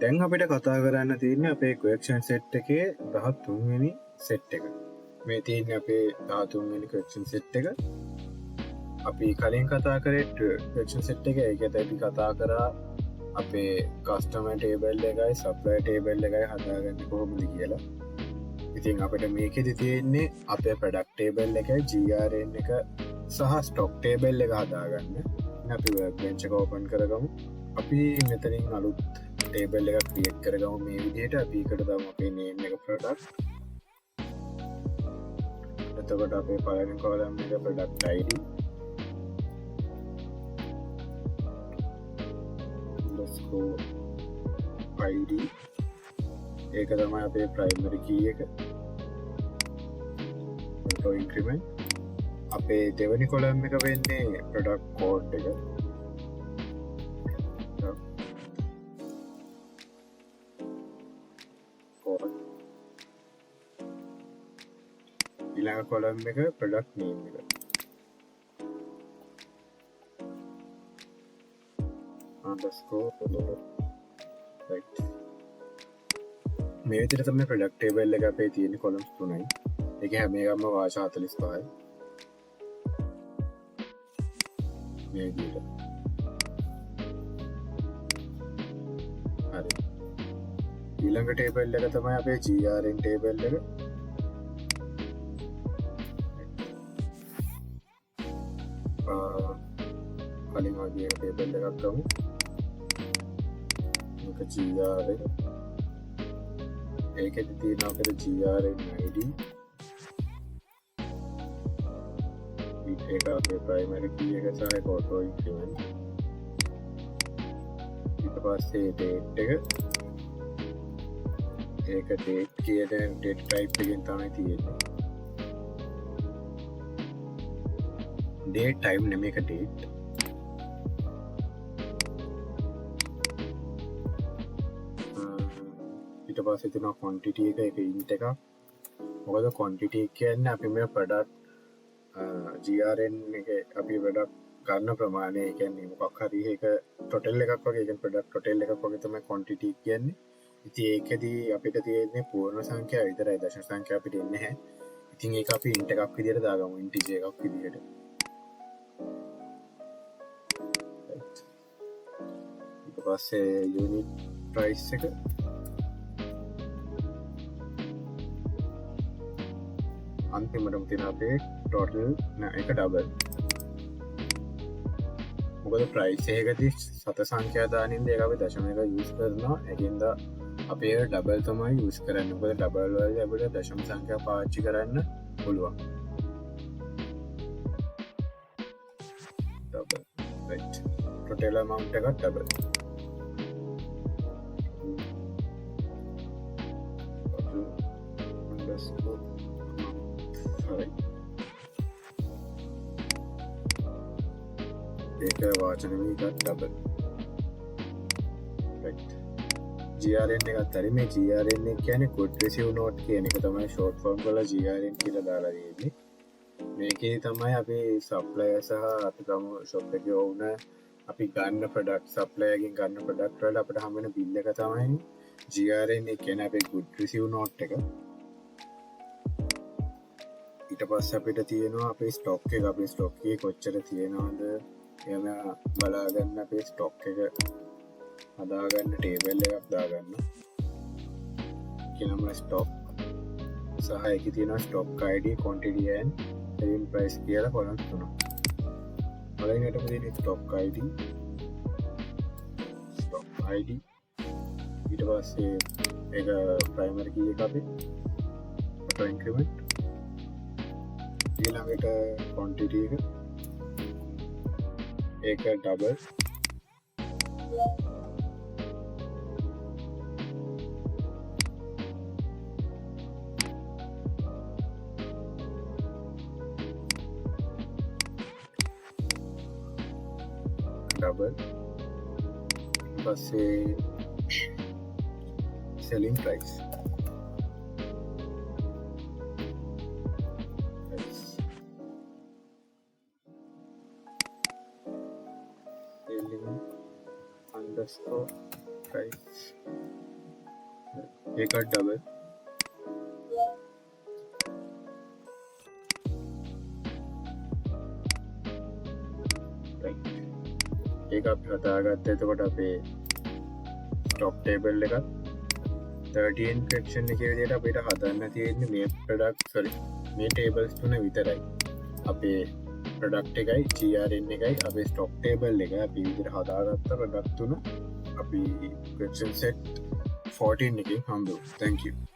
දැන් අපිට කතා කරන්න තියෙන අපේ ක්වෙක්ෂන් සෙට් එකේ 13 වෙනි සෙට් එක. මේ තියෙන්නේ අපේ 13 වෙනි ක්වෙක්ෂන් සෙට් එක. අපි කලින් කතා කරේ ක්වෙක්ෂන් සෙට් එක. ඒකත් අපි කතා කරා අපේ කස්ටමර් ටේබල් එකයි සප්ලයර් ටේබල් එකයි හදාගන්නේ කොහොමද කියලා. ඉතින් අපිට මේකෙදි තියෙන්නේ අපේ ප්‍රොඩක්ට් ටේබල් එකයි GRN එක සහ ස්ටොක් ටේබල් එක හදාගන්න. අපි වර්ක්බෙන්ච් එක ඕපන් කරගමු. අපි මෙතනින් අලුත් ටේබල් එක ක්‍රියේට් කරගමු. මේ විදිහට අපි එකට දාමු අපේ නේම් එක ප්‍රොඩක්ට්. එතකොට අපේ පළවෙනි කොලම් එක ප්‍රොඩක්ට් ID ID ඒක තමයි අපේ ප්‍රයිමරි කී එක. auto increment. අපේ දෙවැනි කොලම් එක වෙන්නේ ප්‍රොඩක්ට් කෝඩ් එක. ඊළඟ කොලම් එක ප්‍රොඩක්ට් නේම් එක. right. මේ විදිහට තමයි ප්‍රොඩක්ට් ටේබල් එක අපේ තියෙන කොලම්ස් තුනයි. ඒක හැම එකම වාචා 45යි. මේ විදිහට. හරි. ඊළඟ ටේබල් එක තමයි අපේ GRN ටේබල් එක. කලින් වගේ ටේබල් එකක් ගමු. මේක GRN. ඒකෙදි තියෙන අපේ GRN ID. ඒක අපේ ප්‍රයිමරි කී එක සහ ඒක auto increment. ඊට පස්සේ date එක. ඒක date කියන date type එකෙන් තමයි තියෙන්නේ. date time නෙමෙයි ඒක date. ඊට පස්සේ තියෙනවා quantity එක. ඒක int එකක්. මොකද quantity කියන්නේ අපි මේ product GRN එක අපි වැඩක් ගන්න ප්‍රමාණය. කියන්නේ මොකක් හරි ඒක ටෝටල් එකක් වගේ. කියන්නේ ප්‍රොඩක්ට් ටෝටල් එකක් වගේ තමයි quantity කියන්නේ. ඉතින් ඒකෙදී අපිට තියෙන්නේ පූර්ණ සංඛ්‍යාව විතරයි. දශම සංඛ්‍යාව අපිට එන්නේ නැහැ. ඉතින් ඒක අපි int එකක් විදිහට දාගමු. integer එකක් විදිහට. ඊට පස්සේ unit price එක. අන්තිමටම තියෙන අපේ ටෝටල් එක ඩබල්. මොකද ප්‍රයිස් එකකදී සත සංඛ්‍යා දානින්ද ඒක අපි දශම එක යූස් කරනවා. ඒකින්ද අපේ ඩබල් තමයි යූස් කරන්නේ. මොකද ඩබල් වලදී අපිට දශම සංඛ්‍යා පාවිච්චි කරන්න පුළුවන්. ඩබල්. right. ටෝටල් amount එක ඩබල්. ඒක වාචන එකත් ඩබල්. right. GRN එකත් හරි. මේ GRN එක කියන්නේ good receive note කියන එක තමයි short form කරලා GRN කියලා දාලා තියෙන්නේ. මේකේ තමයි අපි supplier සහ අපි ගමු shop එකේ වුණ අපි ගන්න product supplier එකෙන් ගන්න product වල අපිට හම් වෙන bill එක තමයි GRN එක කියන්නේ අපේ good receive note එක. ඊට පස්සේ අපිට තියෙනවා අපේ stock එක. අපේ stock එකේ කොච්චර තියෙනවද එම බලාගන්න අපේ ස්ටොක් එක හදාගන්න ටේබල් එකක් දාගන්න. කියනම ස්ටොක් සහ එක තියෙනවා stock ID, quantity and selling price කියලා කොලම්ස් තුනක්. පළවෙනියටම තියෙන ස්ටොක් ID. ඊට පස්සේ ඒක ප්‍රයිමරි කී එක අපි auto increment. ඊළඟට quantity එක. ඒක ඩබල්. පස්සේ selling price. selling underscore price ඒකත් ඩබල් ඒක අපි හදාගත්ත එතකොට අපේ ස්ටොක් ටේබල් එකත් 13 ක්‍රක්ෂන් එක විදියට අපිට හදන්න තියෙන්නේ මේ ප්‍රඩක්් සොරි මේ ටේබල්ස් තුන විතරයි අපේ ප්‍රඩක්් එකයි චරන් එකයි අපේ ස්ටොක් ටේබල් එක අපි විදිර හදාගත්ත ප්‍රඩක්් තුන අපි ක්‍රක්ෂන් සෙට් 14 එකින් හම්බු තැංකූ